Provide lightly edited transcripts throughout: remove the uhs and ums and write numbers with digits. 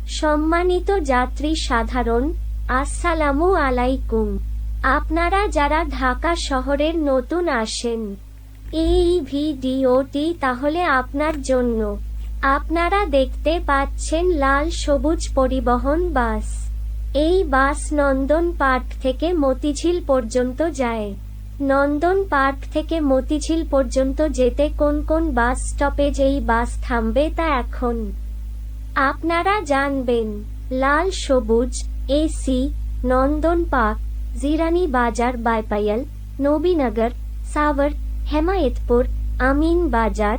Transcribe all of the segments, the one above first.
সম্মানিত যাত্রী সাধারণ, আসসালামু আলাইকুম। আপনারা যারা ঢাকা শহরের নতুন আসেন, এই ভিডিওটি তাহলে আপনার জন্য। আপনারা দেখতে পাচ্ছেন লাল সবুজ পরিবহন বাস। এই বাস নন্দন পার্ক থেকে মতিঝিল পর্যন্ত যায়। নন্দন পার্ক থেকে মতিঝিল পর্যন্ত যেতে কোন কোন বাস স্টপেজ এই বাস থামবে তা এখন আপনারা জানবেন। লাল সবুজ এসি নন্দন পার্ক, জিরানি বাজার, বাইপাইল, নবীনগর, সাভার, হেমায়েতপুর, আমিন বাজার,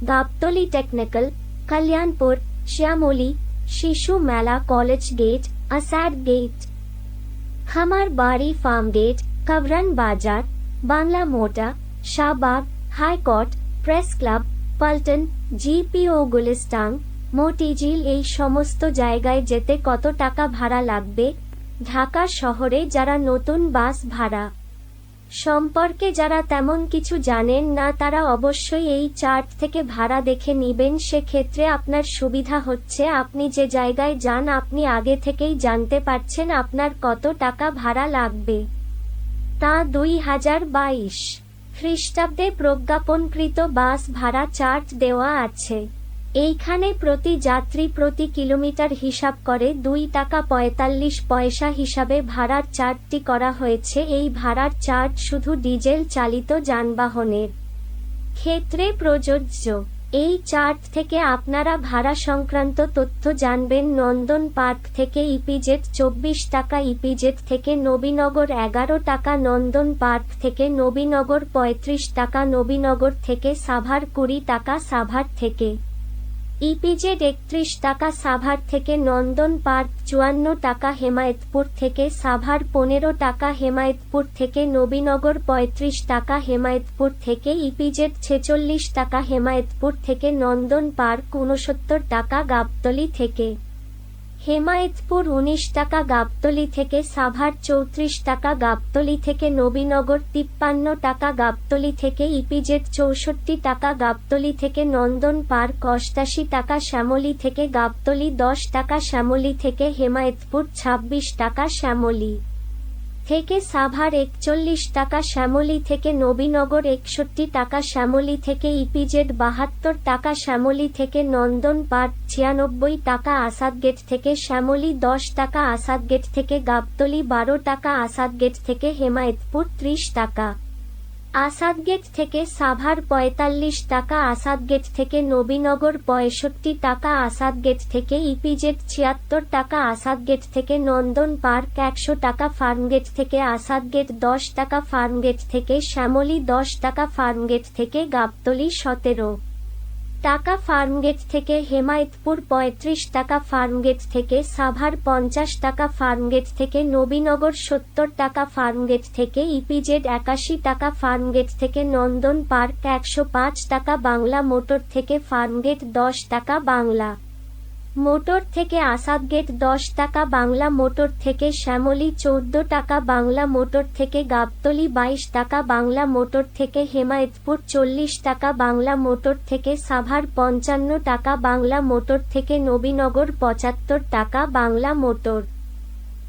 গাবতলী টেকনিক্যাল, কল্যাণপুর, শ্যামলী, শিশু মেলা, কলেজ গেট, আসাদ গেট, খামার বাড়ি, farm gate, কবরন Bazar, Bangla Motor, Shahbag, high court, press club, Paltan, GPO, Gulistan, Motijheel. এই সমস্ত জায়গায় যেতে কত টাকা ভাড়া লাগবে? ঢাকা শহরে যারা নতুন বাস ভাড়া সম্পর্কে যারা তেমন কিছু জানেন না, তারা অবশ্যই এই চার্ট থেকে ভাড়া দেখে নেবেন। সেক্ষেত্রে আপনার সুবিধা হচ্ছে, আপনি যে জায়গায় যান আপনি আগে থেকেই জানতে পারছেন আপনার কত টাকা ভাড়া লাগবে। তা 2022 খ্রিস্টাব্দে প্রজ্ঞাপনকৃত বাস ভাড়া চার্ট দেওয়া আছে। এইখানে প্রতি যাত্রী প্রতি কিলোমিটার হিসাব করে 2 টাকা 45 পয়সা হিসাবে ভাড়ার চার্টটি করা হয়েছে। এই ভাড়ার চার্ট শুধু ডিজেল চালিত যানবাহনের ক্ষেত্রে প্রযোজ্য। এই চার্ট থেকে আপনারা ভাড়া সংক্রান্ত তথ্য জানবেন। নন্দন পার্ক থেকে ইপিজেড 24 টাকা, ইপিজেড থেকে নবীনগর 11 টাকা, নন্দন পার্ক থেকে নবীনগর 35 টাকা, নবীনগর থেকে সাভার 20 টাকা, সাভার থেকে ইপিজেড 31 টাকা, সাভার থেকে নন্দন পার্ক 54 টাকা, হেমায়েতপুর থেকে সাভার 15 টাকা, হেমায়েতপুর থেকে নবীনগর 35 টাকা, হেমায়েতপুর থেকে ইপিজেড 46 টাকা, হেমায়েতপুর থেকে নন্দন পার্ক 69 টাকা, গাবতলী থেকে হেমায়েতপুর 19 টাকা, গাবতলী থেকে সাভার 34 টাকা, গাবতলী থেকে নবীনগর 53 টাকা, গাবতলী থেকে ইপিজেড 64 টাকা, গাবতলী থেকে নন্দন পার্ক 88 টাকা, শ্যামলী থেকে গাবতলী 10 টাকা, শ্যামলী থেকে হেমায়েতপুর 26 টাকা, শ্যামলী থেকে সাভার 41 টাকা, শ্যামলী থেকে নবীনগর 61 টাকা, শ্যামলী থেকে ইপিজেড 72 টাকা, শ্যামলী থেকে নন্দন পার্ক 96 টাকা, আসাদগেট থেকে শ্যামলী 10 টাকা, আসাদগেট থেকে গাবতলী 12 টাকা, আসাদগেট থেকে হেমায়েতপুর 30 টাকা, আসাদগেট থেকে সাভার 45 টাকা, আসাদগেট থেকে নবীনগর 65 টাকা, আসাদগেট থেকে ইপিজেড 76 টাকা, আসাদগেট থেকে নন্দন পার্ক 100 টাকা, ফার্মগেট থেকে আসাদগেট 10 টাকা, ফার্মগেট থেকে শ্যামলী 10 টাকা, ফার্মগেট থেকে গাবতলী 17 টাকা, ফার্মগেট থেকে হেমায়েতপুর 35 টাকা, ফার্মগেট থেকে সাভার 50 টাকা, ফার্মগেট থেকে নবীনগর 70 টাকা, ফার্মগেট থেকে ইপিজেড 81 টাকা, ফার্মগেট থেকে নন্দন পার্ক 105 টাকা, বাংলা মোটর থেকে ফার্মগেট 10 টাকা, বাংলা মোটর থেকে আসাদগেট 10 টাকা, বাংলা মোটর থেকে শ্যামলী 14 টাকা, বাংলা মোটর থেকে গাবতলী 22 টাকা, বাংলা মোটর থেকে হেমায়েতপুর 40 টাকা, বাংলা মোটর থেকে সাভার 55 টাকা, বাংলা মোটর থেকে নবীনগর 75 টাকা, বাংলা মোটর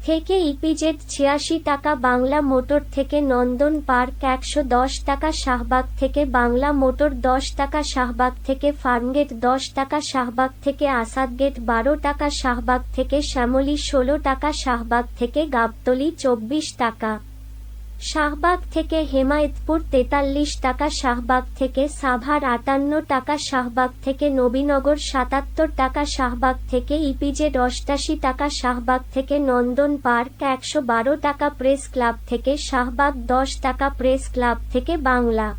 থেকে ইপিজেড 86 টাকা, বাংলা মোটর থেকে নন্দন পার্ক 110 টাকা, শাহবাগ থেকে বাংলা মোটর 10 টাকা, শাহবাগ থেকে ফার্মগেট 10 টাকা, শাহবাগ থেকে আসাদগেট 12 টাকা, শাহবাগ থেকে শ্যামলী 16 টাকা, শাহবাগ থেকে গাবতলী 24 টাকা, শাহবাগ থেকে হেমায়েতপুর 43 টাকা, শাহবাগ থেকে সাভার 58 টাকা, শাহবাগ থেকে নবীনগর 77 টাকা, শাহবাগ থেকে ইপিজেড 88 টাকা, শাহবাগ থেকে নন্দন পার্ক 112 টাকা, প্রেস ক্লাব থেকে শাহবাগ 10 টাকা, প্রেস ক্লাব থেকে বাংলা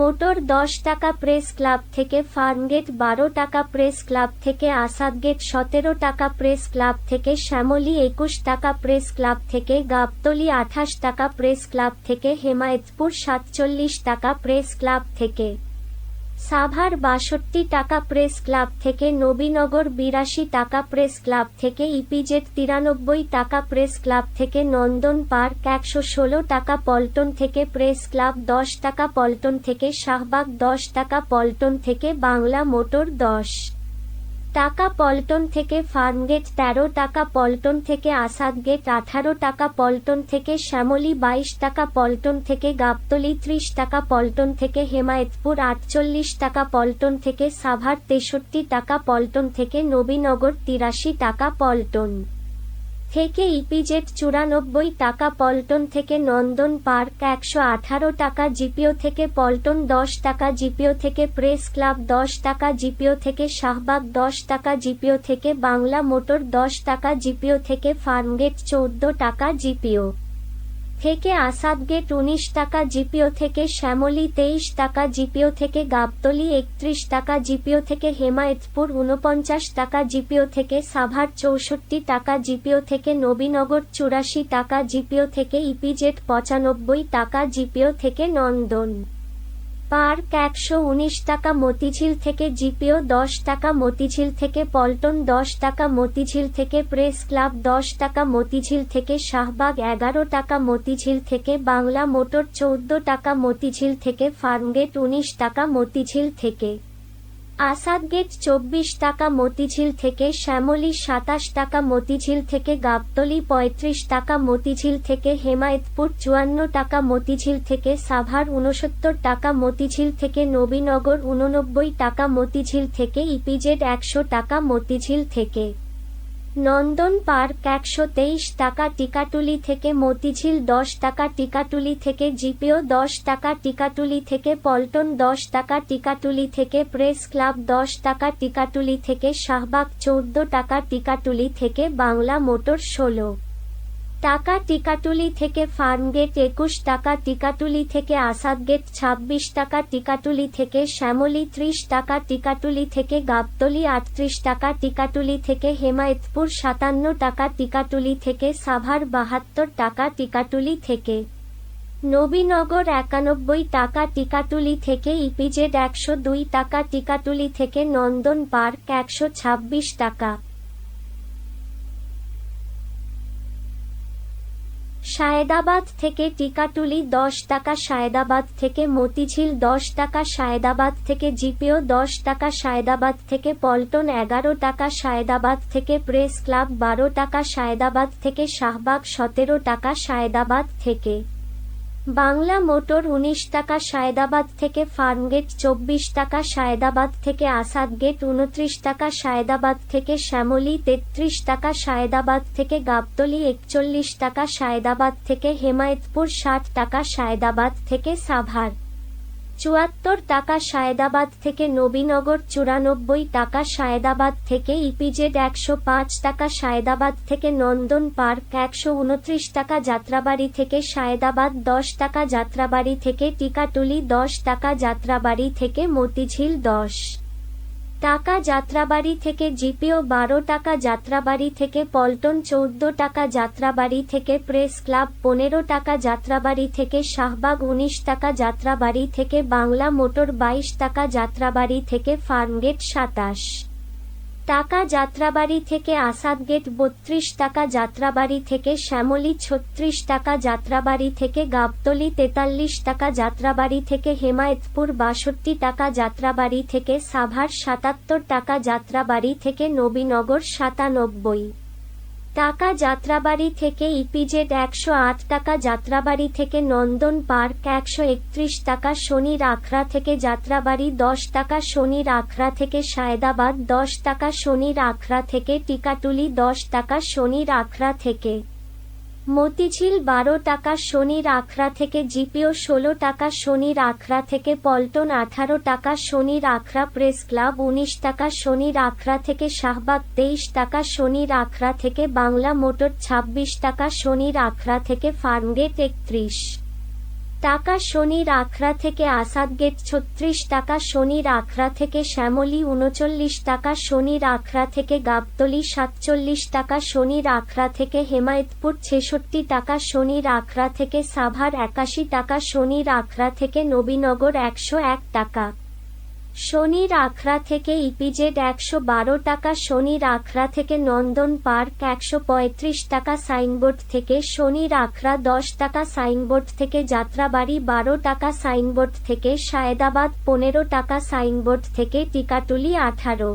মোটর 10 টাকা, প্রেস ক্লাব থেকে ফার্মগেট 12 টাকা, প্রেস ক্লাব থেকে আসাদগেট 17 টাকা, প্রেস ক্লাব থেকে শ্যামলী 21 টাকা, প্রেস ক্লাব থেকে গাবতলী 28 টাকা, প্রেস ক্লাব থেকে হেমায়েতপুর 47 টাকা, প্রেস ক্লাব থেকে সাভার 62 টাকা, প্রেস ক্লাব থেকে নবীনগর 82 টাকা, প্রেস ক্লাব থেকে ইপিজেড 93 টাকা, প্রেস ক্লাব থেকে নন্দন পার্ক 116 টাকা, পল্টন থেকে প্রেস ক্লাব 10 টাকা, পল্টন থেকে শাহবাগ 10 টাকা, পল্টন থেকে বাংলা মোটর 10 টাকা পল্টন থেকে ফার্মগেট 13 টাকা, পল্টন থেকে আসাদগেট 18 টাকা, পল্টন থেকে শ্যামলী 22 টাকা, পল্টন থেকে গাবতলী 30 টাকা, পল্টন থেকে হেমায়েতপুর 48 টাকা, পল্টন থেকে সাভার 63 টাকা, পল্টন থেকে নবীনগর 83 টাকা, পল্টন থেকে ইপিজেড 94 টাকা, পল্টন থেকে নন্দন পার্ক 118 টাকা, জিপিও থেকে পল্টন 10 টাকা, জিপিও থেকে প্রেস ক্লাব 10 টাকা, জিপিও থেকে শাহবাগ 10 টাকা, জিপিও থেকে বাংলা মোটর 10 টাকা, জিপিও থেকে ফার্মগেট 14 টাকা, জিপিও থেকে আসাদগেট 19 টাকা, জিপিও থেকে শ্যামলী 23 টাকা, জিপিও থেকে গাবতলী 31 টাকা, জিপিও থেকে হেমায়েতপুর 49 টাকা, জিপিও থেকে সাভার 64 টাকা, জিপিও থেকে নবীনগর 84 টাকা, জিপিও থেকে ইপিজেড 95 টাকা, জিপিও থেকে নন্দন পার্ক 119 টাকা, মতিঝিল থেকে জিপিও 10 টাকা, মতিঝিল থেকে পল্টন 10 টাকা, মতিঝিল থেকে প্রেস ক্লাব 10 টাকা, মতিঝিল থেকে শাহবাগ 11 টাকা, মতিঝিল থেকে বাংলা মোটর 14 টাকা, মতিঝিল থেকে ফার্মগেট 19 টাকা, মতিঝিল থেকে আসাদগেট 24 টাকা, মতিঝিল থেকে শ্যামলী 27 টাকা, মতিঝিল থেকে গাবতলী 35 টাকা, মতিঝিল থেকে হেমায়েতপুর 54 টাকা, মতিঝিল থেকে সাভার 69 টাকা, মতিঝিল থেকে নবীনগর 89 টাকা, মতিঝিল থেকে ইপিজেড 100 টাকা, মতিঝিল থেকে নন্দন পার্ক 123 টাকা, টিকাটুলি থেকে মতিঝিল 10 টাকা, টিকাটুলি থেকে জিপিও 10 টাকা, টিকাটুলি থেকে পল্টন 10 টাকা, টিকাটুলি থেকে প্রেস ক্লাব 10 টাকা, টিকাটুলি থেকে শাহবাগ 14 টাকা, টিকাটুলি থেকে বাংলা মোটর 16 টাকা, টিকাটুলি থেকে ফার্মগেট 21 টাকা, টিকাটুলি থেকে আসাদগেট 26 টাকা, টিকাটুলি থেকে শ্যামলী 30 টাকা, টিকাটুলি থেকে গাবতলী 38 টাকা, টিকাটুলি থেকে হেমায়েতপুর 57 টাকা, টিকাটুলি থেকে সাভার 72 টাকা, টিকাটুলি থেকে নবীনগর 91 টাকা, টিকাটুলি থেকে ইপিজেড 102 টাকা, টিকাটুলি থেকে নন্দন পার্ক 126 টাকা। সায়েদাবাদ থেকে টিকাটুলি 10 টাকা, সায়েদাবাদ থেকে মতিঝিল 10 টাকা, সায়েদাবাদ থেকে জিপিও 10 টাকা, সায়েদাবাদ থেকে পল্টন 11 টাকা, সায়েদাবাদ থেকে প্রেস ক্লাব 12 টাকা, সায়েদাবাদ থেকে শাহবাগ 17 টাকা, সায়েদাবাদ থেকে বাংলা মোটর 19 টাকা, সায়েদাবাদ থেকে ফার্মগেট 24 টাকা, সায়েদাবাদ থেকে আসাদগেট 29 টাকা, সায়েদাবাদ থেকে শ্যামলী 33 টাকা, সায়েদাবাদ থেকে গাবতলী 41 টাকা, সায়েদাবাদ থেকে হেমায়েতপুর 60 টাকা, সায়েদাবাদ থেকে সাভার 74 টাকা, সায়েদাবাদ থেকে নবীনগর 94 টাকা, সায়েদাবাদ থেকে ইপিজেড 105 টাকা, সায়েদাবাদ থেকে নন্দন পার্ক 129 টাকা, যাত্রাবাড়ি থেকে সায়েদাবাদ 10 টাকা, যাত্রাবাড়ি থেকে টিকাটুলি 10 টাকা, যাত্রাবাড়ি থেকে মতিঝিল 10 টাকা, যাত্রাবাড়ি থেকে জিপিও 12 টাকা, যাত্রাবাড়ি থেকে পল্টন 14 টাকা, যাত্রাবাড়ি থেকে প্রেস ক্লাব 15 টাকা, যাত্রাবাড়ি থেকে শাহবাগ 19 টাকা, যাত্রাবাড়ি থেকে বাংলা মোটর 22 টাকা, যাত্রাবাড়ি থেকে ফার্মগেট 27 টাকা, যাত্রাবাড়ি থেকে আসাদগেট 32 টাকা, যাত্রাবাড়ি থেকে শ্যামলী 36 টাকা, যাত্রাবাড়ি থেকে গাবতলী 43 টাকা, যাত্রাবাড়ি থেকে হেমায়েতপুর 62 টাকা, যাত্রাবাড়ি থেকে সাভার 77 টাকা, যাত্রাবাড়ি থেকে নবীনগর 97 টাকা, যাত্রাবাড়ি থেকে ইপিজেড 108 টাকা, যাত্রাবাড়ি থেকে নন্দন পার্ক 131 টাকা, শনির আখড়া থেকে যাত্রাবাড়ি 10 টাকা, শনির আখড়া থেকে সায়েদাবাদ 10 টাকা, শনির আখড়া থেকে টিকাটুলি 10 টাকা, শনির আখড়া থেকে মতিঝিল 12 টাকা, শনির আখড়া থেকে জিপিও 16 টাকা, শনির আখড়া থেকে পল্টন 18 টাকা, শনির আখড়া প্রেস ক্লাব 19 টাকা, শনির আখড়া থেকে শাহবাগ 23 টাকা, শনির আখড়া থেকে বাংলা মোটর 26 টাকা, শনির আখড়া থেকে ফার্মগেট 31 টাকা, শনির আখড়া থেকে আসাদগেট 36 টাকা, শনির আখড়া থেকে শ্যামলী 39 টাকা, শনির আখড়া থেকে গাবতলী 47 টাকা, শনির আখড়া থেকে হেমায়েতপুর 66 টাকা, শনির আখড়া থেকে সাভার 81 টাকা, শনির আখড়া থেকে নবীনগর 101 টাকা, শনির আখড়া থেকে ইপিজেড 112 টাকা, শনির আখড়া থেকে নন্দন পার্ক 135 টাকা, সাইনবোর্ড থেকে শনির আখড়া 10 টাকা, সাইনবোর্ড থেকে যাত্রাবাড়ি 12 টাকা, সাইনবোর্ড থেকে সায়েদাবাদ 15 টাকা, সাইনবোর্ড থেকে টিকাটুলি 18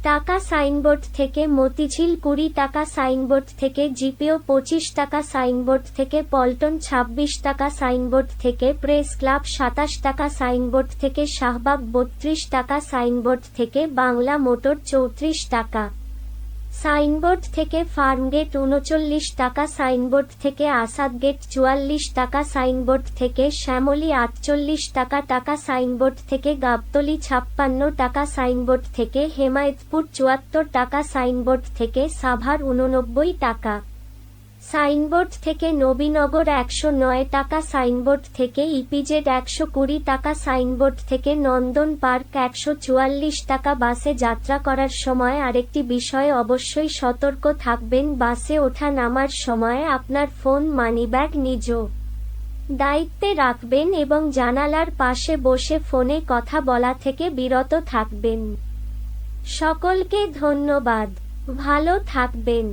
টাকা সাইনবোর্ড থেকে মতিঝিল 20 টাকা সাইনবোর্ড থেকে জিপিও 25 টাকা সাইনবোর্ড থেকে পল্টন 26 টাকা সাইনবোর্ড থেকে প্রেস ক্লাব 27 টাকা সাইনবোর্ড থেকে শাহবাগ 32 টাকা সাইনবোর্ড থেকে বাংলা মোটর 34 টাকা সাইনবোর্ড থেকে ফার্মগেট 39 টাকা সাইনবোর্ড থেকে আসাদগেট 44 টাকা সাইনবোর্ড থেকে শ্যামলী 48 টাকা টাকা সাইনবোর্ড থেকে গাবতলী 56 টাকা সাইনবোর্ড থেকে হেমায়েতপুর 74 টাকা সাইনবোর্ড থেকে সাভার 89 টাকা সাইনবোর্ড থেকে নবীনগর 109 টাকা সাইনবোর্ড থেকে ইপিজেড 120 টাকা সাইনবোর্ড থেকে নন্দন পার্ক 144 টাকা। বাসে যাত্রা করার সময় আরেকটি বিষয়ে অবশ্যই সতর্ক থাকবেন, বাসে ওঠা নামার সময় আপনার ফোন মানিব্যাগ নিজ দায়িত্বে রাখবেন এবং জানালার পাশে বসে ফোনে কথা বলা থেকে বিরত থাকবেন। সকলকে ধন্যবাদ, ভালো থাকবেন,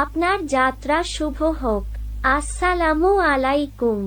আপনার যাত্রা শুভ হোক। আসসালামু আলাইকুম।